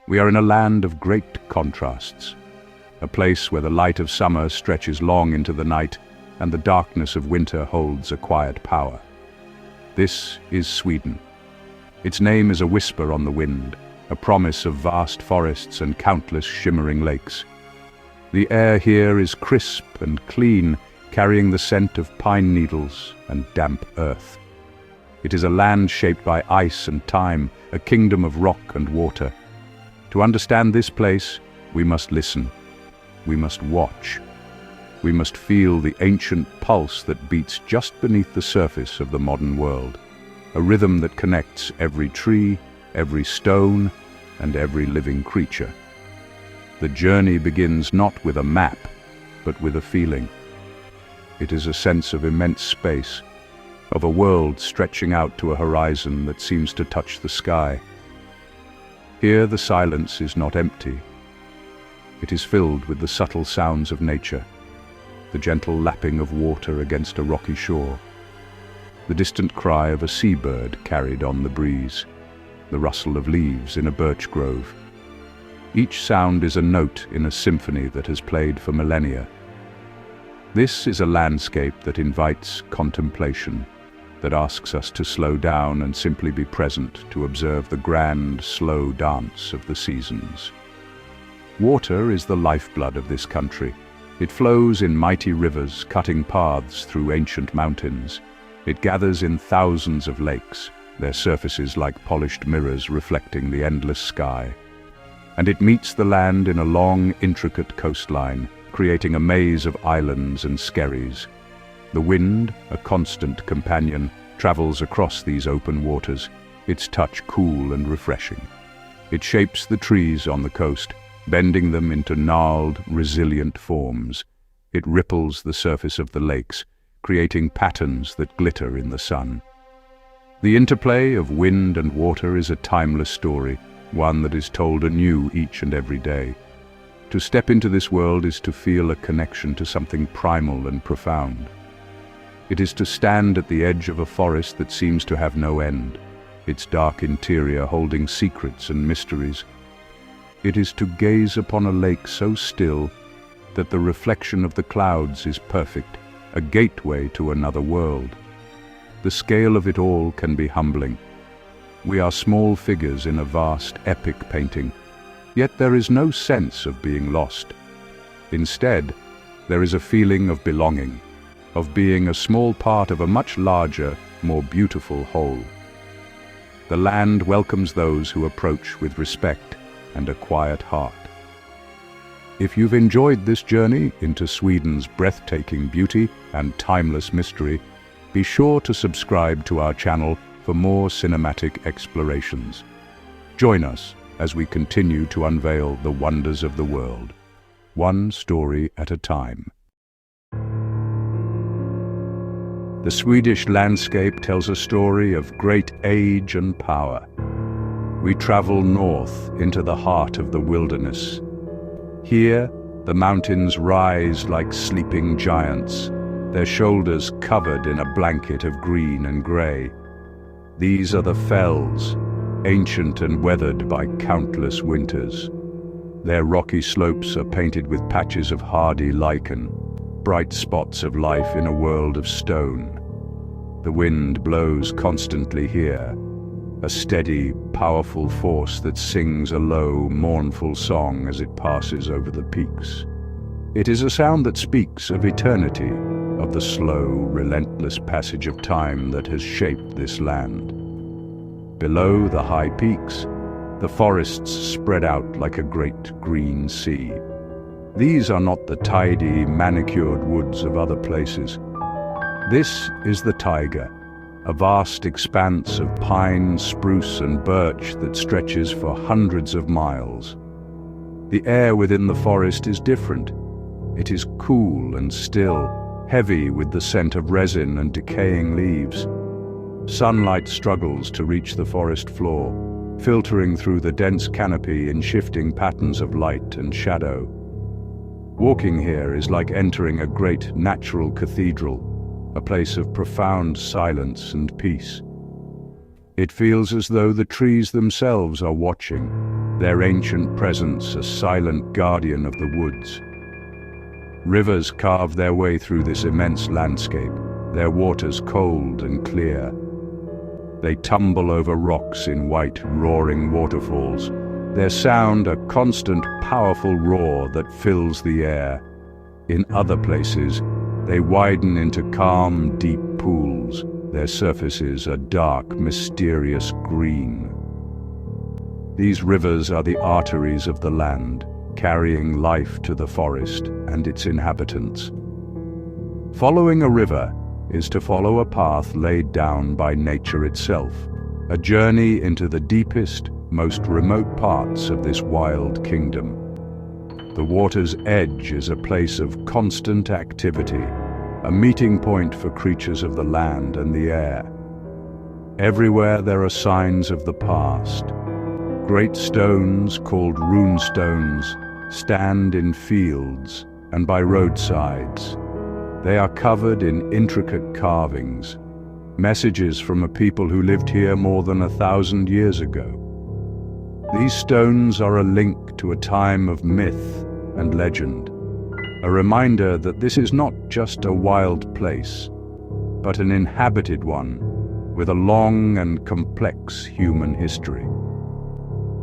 We are in a land of great contrasts, a place where the light of summer stretches long into the night and the darkness of winter holds a quiet power. This is Sweden. Its name is a whisper on the wind, a promise of vast forests and countless shimmering lakes. The air here is crisp and clean, carrying the scent of pine needles and damp earth. It is a land shaped by ice and time, a kingdom of rock and water. To understand this place, we must listen. We must watch. We must feel the ancient pulse that beats just beneath the surface of the modern world, a rhythm that connects every tree, every stone, and every living creature. The journey begins not with a map, but with a feeling. It is a sense of immense space, of a world stretching out to a horizon that seems to touch the sky. Here the silence is not empty. It is filled with the subtle sounds of nature, the gentle lapping of water against a rocky shore, the distant cry of a seabird carried on the breeze, the rustle of leaves in a birch grove. Each sound is a note in a symphony that has played for millennia. This is a landscape that invites contemplation, that asks us to slow down and simply be present to observe the grand, slow dance of the seasons. Water is the lifeblood of this country. It flows in mighty rivers, cutting paths through ancient mountains. It gathers in thousands of lakes, their surfaces like polished mirrors reflecting the endless sky. And it meets the land in a long, intricate coastline, creating a maze of islands and skerries. The wind, a constant companion, travels across these open waters, its touch cool and refreshing. It shapes the trees on the coast, bending them into gnarled, resilient forms. It ripples the surface of the lakes, creating patterns that glitter in the sun. The interplay of wind and water is a timeless story, one that is told anew each and every day. To step into this world is to feel a connection to something primal and profound. It is to stand at the edge of a forest that seems to have no end, its dark interior holding secrets and mysteries. It is to gaze upon a lake so still that the reflection of the clouds is perfect, a gateway to another world. The scale of it all can be humbling. We are small figures in a vast, epic painting, yet there is no sense of being lost. Instead, there is a feeling of belonging, of being a small part of a much larger, more beautiful whole. The land welcomes those who approach with respect and a quiet heart. If you've enjoyed this journey into Sweden's breathtaking beauty and timeless mystery, be sure to subscribe to our channel for more cinematic explorations. Join us as we continue to unveil the wonders of the world, one story at a time. The Swedish landscape tells a story of great age and power. We travel north into the heart of the wilderness. Here, the mountains rise like sleeping giants, their shoulders covered in a blanket of green and grey. These are the fells, ancient and weathered by countless winters. Their rocky slopes are painted with patches of hardy lichen, bright spots of life in a world of stone. The wind blows constantly here, a steady, powerful force that sings a low, mournful song as it passes over the peaks. It is a sound that speaks of eternity, of the slow, relentless passage of time that has shaped this land. Below the high peaks, the forests spread out like a great green sea. These are not the tidy, manicured woods of other places. This is the taiga, a vast expanse of pine, spruce and birch that stretches for hundreds of miles. The air within the forest is different. It is cool and still, heavy with the scent of resin and decaying leaves. Sunlight struggles to reach the forest floor, filtering through the dense canopy in shifting patterns of light and shadow. Walking here is like entering a great natural cathedral, a place of profound silence and peace. It feels as though the trees themselves are watching, their ancient presence a silent guardian of the woods. Rivers carve their way through this immense landscape, their waters cold and clear. They tumble over rocks in white, roaring waterfalls, their sound a constant, powerful roar that fills the air. In other places, they widen into calm, deep pools, their surfaces a dark, mysterious green. These rivers are the arteries of the land, carrying life to the forest and its inhabitants. Following a river is to follow a path laid down by nature itself, a journey into the deepest, most remote parts of this wild kingdom. The water's edge is a place of constant activity, a meeting point for creatures of the land and the air. Everywhere there are signs of the past. Great stones, called rune stones, stand in fields and by roadsides. They are covered in intricate carvings, messages from a people who lived here more than 1,000 years ago. These stones are a link to a time of myth and legend, a reminder that this is not just a wild place, but an inhabited one with a long and complex human history.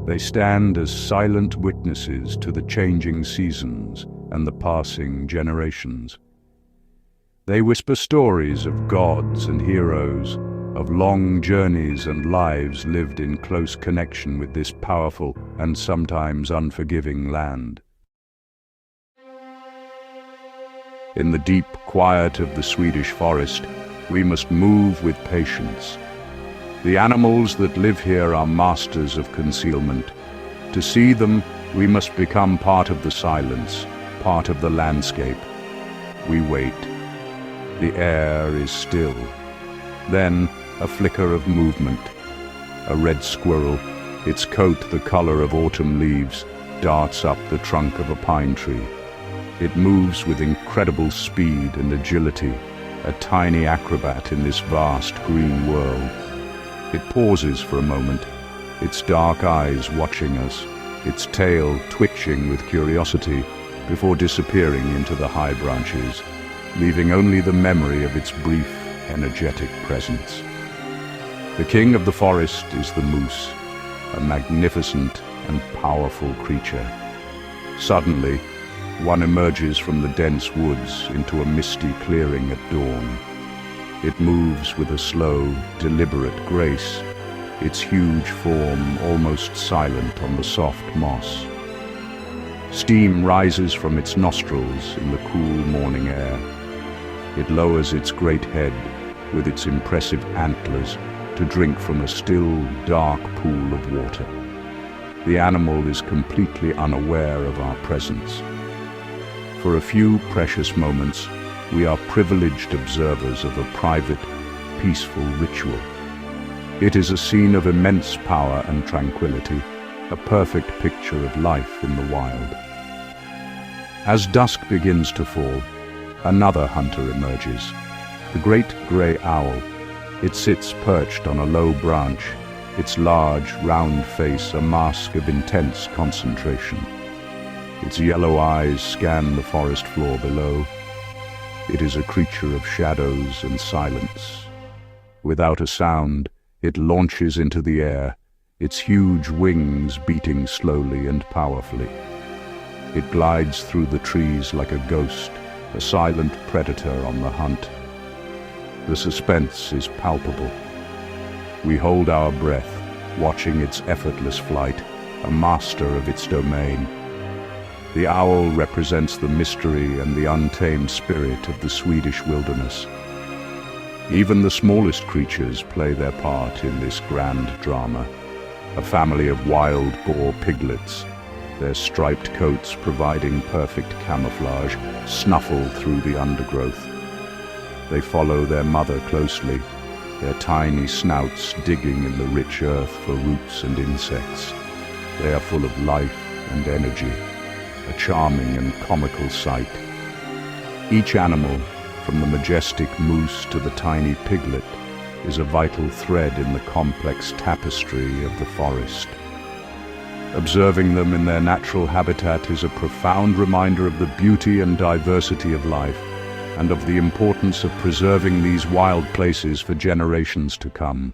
They stand as silent witnesses to the changing seasons and the passing generations. They whisper stories of gods and heroes, of long journeys and lives lived in close connection with this powerful and sometimes unforgiving land. In the deep quiet of the Swedish forest, we must move with patience. The animals that live here are masters of concealment. To see them, we must become part of the silence, part of the landscape. We wait. The air is still. Then, a flicker of movement. A red squirrel, its coat the color of autumn leaves, darts up the trunk of a pine tree. It moves with incredible speed and agility, a tiny acrobat in this vast green world. It pauses for a moment, its dark eyes watching us, its tail twitching with curiosity, before disappearing into the high branches, leaving only the memory of its brief, energetic presence. The king of the forest is the moose, a magnificent and powerful creature. Suddenly, one emerges from the dense woods into a misty clearing at dawn. It moves with a slow, deliberate grace, its huge form almost silent on the soft moss. Steam rises from its nostrils in the cool morning air. It lowers its great head with its impressive antlers to drink from a still, dark pool of water. The animal is completely unaware of our presence. For a few precious moments, we are privileged observers of a private, peaceful ritual. It is a scene of immense power and tranquility, a perfect picture of life in the wild. As dusk begins to fall, another hunter emerges, the great grey owl. It sits perched on a low branch, its large, round face a mask of intense concentration. Its yellow eyes scan the forest floor below. It is a creature of shadows and silence. Without a sound, it launches into the air, its huge wings beating slowly and powerfully. It glides through the trees like a ghost, a silent predator on the hunt. The suspense is palpable. We hold our breath, watching its effortless flight, a master of its domain. The owl represents the mystery and the untamed spirit of the Swedish wilderness. Even the smallest creatures play their part in this grand drama. A family of wild boar piglets, their striped coats providing perfect camouflage, snuffle through the undergrowth. They follow their mother closely, their tiny snouts digging in the rich earth for roots and insects. They are full of life and energy, a charming and comical sight. Each animal, from the majestic moose to the tiny piglet, is a vital thread in the complex tapestry of the forest. Observing them in their natural habitat is a profound reminder of the beauty and diversity of life, and of the importance of preserving these wild places for generations to come.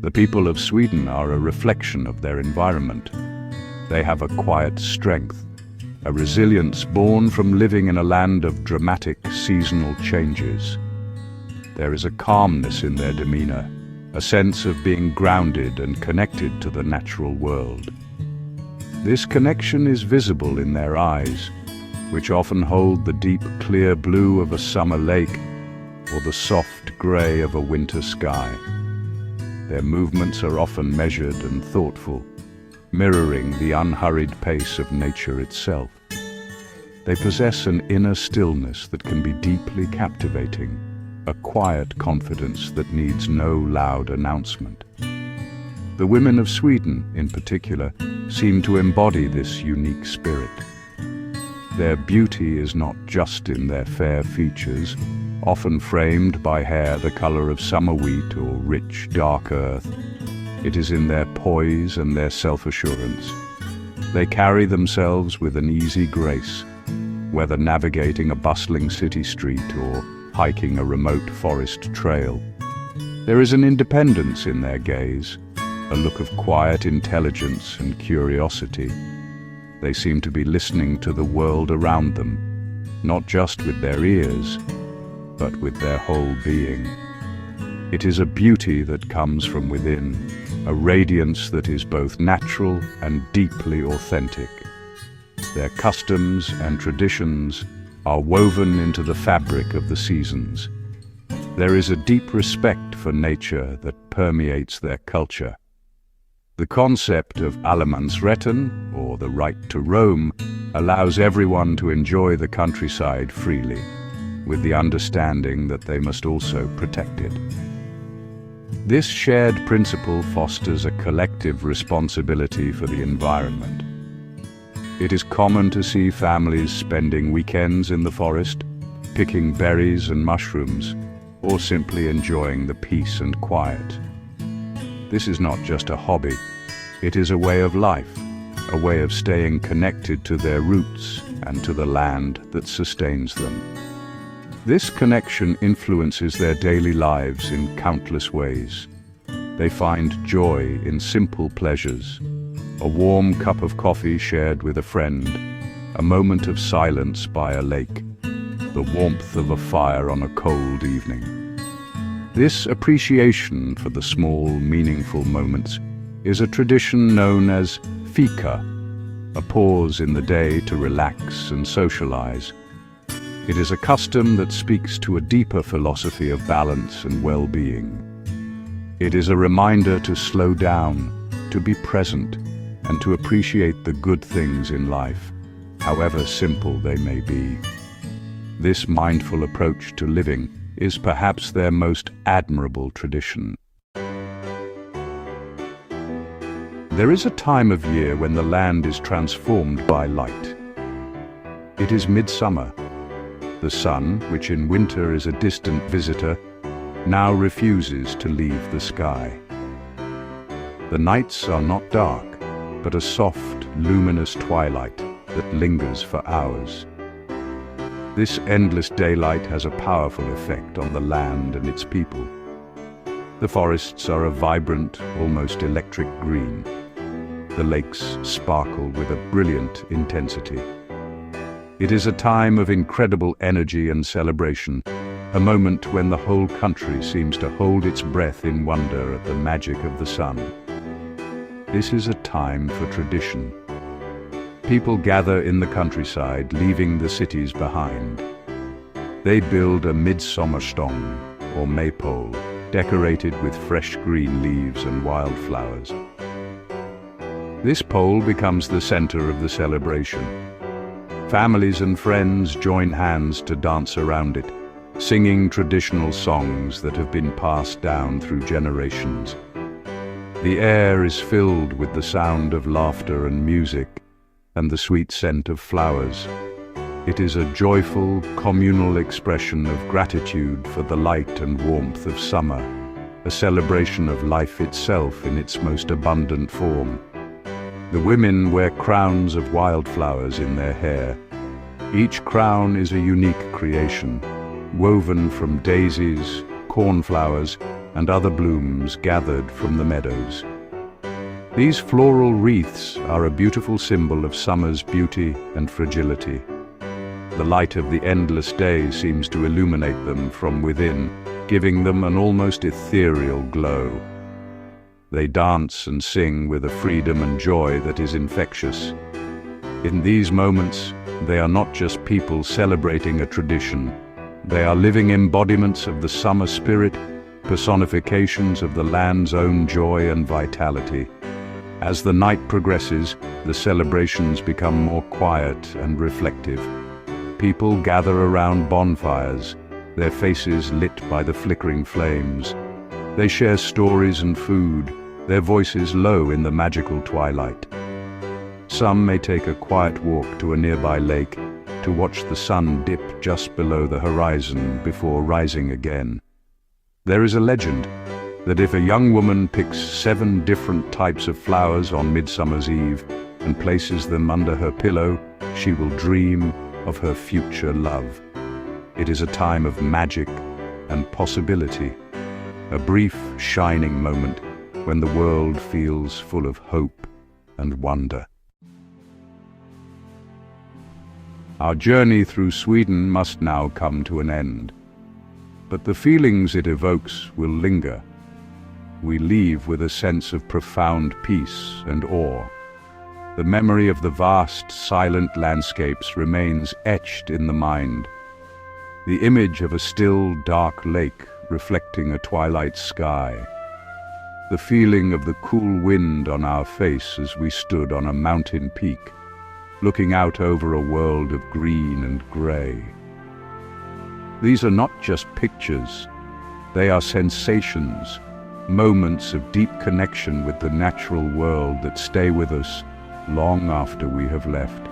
The people of Sweden are a reflection of their environment. They have a quiet strength, a resilience born from living in a land of dramatic seasonal changes. There is a calmness in their demeanor, a sense of being grounded and connected to the natural world. This connection is visible in their eyes, which often hold the deep, clear blue of a summer lake or the soft gray of a winter sky. Their movements are often measured and thoughtful, mirroring the unhurried pace of nature itself. They possess an inner stillness that can be deeply captivating, a quiet confidence that needs no loud announcement. The women of Sweden, in particular, seem to embody this unique spirit. Their beauty is not just in their fair features, often framed by hair the color of summer wheat or rich, dark earth. It is in their poise and their self-assurance. They carry themselves with an easy grace, whether navigating a bustling city street or hiking a remote forest trail. There is an independence in their gaze, a look of quiet intelligence and curiosity. They seem to be listening to the world around them, not just with their ears, but with their whole being. It is a beauty that comes from within, a radiance that is both natural and deeply authentic. Their customs and traditions are woven into the fabric of the seasons. There is a deep respect for nature that permeates their culture. The concept of allemansrätten, or the right to roam, allows everyone to enjoy the countryside freely, with the understanding that they must also protect it. This shared principle fosters a collective responsibility for the environment. It is common to see families spending weekends in the forest, picking berries and mushrooms, or simply enjoying the peace and quiet. This is not just a hobby, it is a way of life, a way of staying connected to their roots and to the land that sustains them. This connection influences their daily lives in countless ways. They find joy in simple pleasures, a warm cup of coffee shared with a friend, a moment of silence by a lake, the warmth of a fire on a cold evening. This appreciation for the small, meaningful moments is a tradition known as fika, a pause in the day to relax and socialize. It is a custom that speaks to a deeper philosophy of balance and well-being. It is a reminder to slow down, to be present, and to appreciate the good things in life, however simple they may be. This mindful approach to living is perhaps their most admirable tradition. There is a time of year when the land is transformed by light. It is midsummer. The sun, which in winter is a distant visitor, now refuses to leave the sky. The nights are not dark, but a soft, luminous twilight that lingers for hours. This endless daylight has a powerful effect on the land and its people. The forests are a vibrant, almost electric green. The lakes sparkle with a brilliant intensity. It is a time of incredible energy and celebration, a moment when the whole country seems to hold its breath in wonder at the magic of the sun. This is a time for tradition. People gather in the countryside, leaving the cities behind. They build a midsommarstång, or maypole, decorated with fresh green leaves and wildflowers. This pole becomes the center of the celebration. Families and friends join hands to dance around it, singing traditional songs that have been passed down through generations. The air is filled with the sound of laughter and music, and the sweet scent of flowers. It is a joyful, communal expression of gratitude for the light and warmth of summer, a celebration of life itself in its most abundant form. The women wear crowns of wildflowers in their hair. Each crown is a unique creation, woven from daisies, cornflowers, and other blooms gathered from the meadows. These floral wreaths are a beautiful symbol of summer's beauty and fragility. The light of the endless day seems to illuminate them from within, giving them an almost ethereal glow. They dance and sing with a freedom and joy that is infectious. In these moments, they are not just people celebrating a tradition. They are living embodiments of the summer spirit, personifications of the land's own joy and vitality. As the night progresses, the celebrations become more quiet and reflective. People gather around bonfires, their faces lit by the flickering flames. They share stories and food, their voices low in the magical twilight. Some may take a quiet walk to a nearby lake to watch the sun dip just below the horizon before rising again. There is a legend that if a young woman picks 7 different types of flowers on Midsummer's Eve and places them under her pillow, she will dream of her future love. It is a time of magic and possibility, a brief, shining moment when the world feels full of hope and wonder. Our journey through Sweden must now come to an end, but the feelings it evokes will linger. We leave with a sense of profound peace and awe. The memory of the vast, silent landscapes remains etched in the mind. The image of a still, dark lake reflecting a twilight sky. The feeling of the cool wind on our face as we stood on a mountain peak, looking out over a world of green and grey. These are not just pictures, they are sensations, moments of deep connection with the natural world that stay with us long after we have left.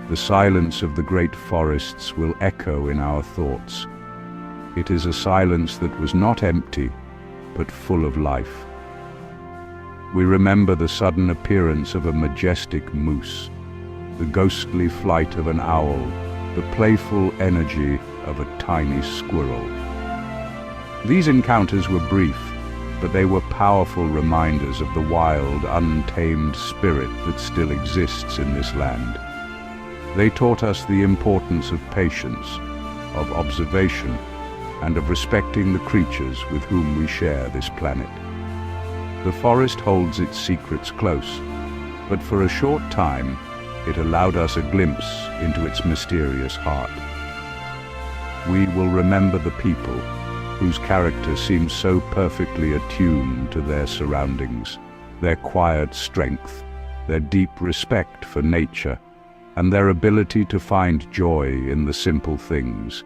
The silence of the great forests will echo in our thoughts. It is a silence that was not empty, but full of life. We remember the sudden appearance of a majestic moose, the ghostly flight of an owl, the playful energy of a tiny squirrel. These encounters were brief, but they were powerful reminders of the wild, untamed spirit that still exists in this land. They taught us the importance of patience, of observation, and of respecting the creatures with whom we share this planet. The forest holds its secrets close, but for a short time, it allowed us a glimpse into its mysterious heart. We will remember the people whose character seems so perfectly attuned to their surroundings, their quiet strength, their deep respect for nature, and their ability to find joy in the simple things.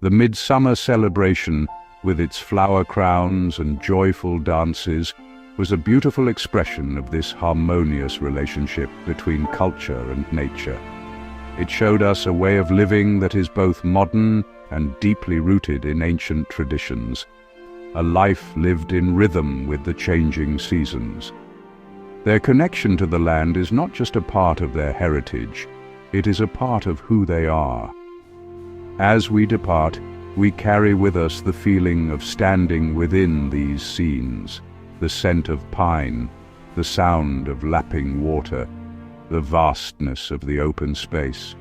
The midsummer celebration, with its flower crowns and joyful dances, was a beautiful expression of this harmonious relationship between culture and nature. It showed us a way of living that is both modern and deeply rooted in ancient traditions, a life lived in rhythm with the changing seasons. Their connection to the land is not just a part of their heritage, it is a part of who they are. As we depart, we carry with us the feeling of standing within these scenes, the scent of pine, the sound of lapping water, the vastness of the open space.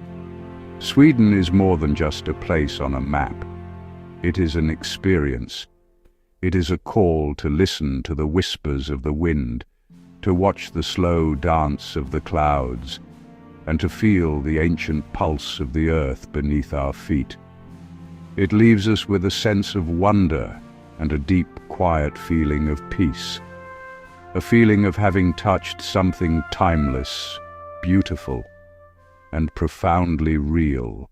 Sweden is more than just a place on a map. It is an experience. It is a call to listen to the whispers of the wind, to watch the slow dance of the clouds, and to feel the ancient pulse of the earth beneath our feet. It leaves us with a sense of wonder and a deep, quiet feeling of peace, a feeling of having touched something timeless, beautiful, and profoundly real.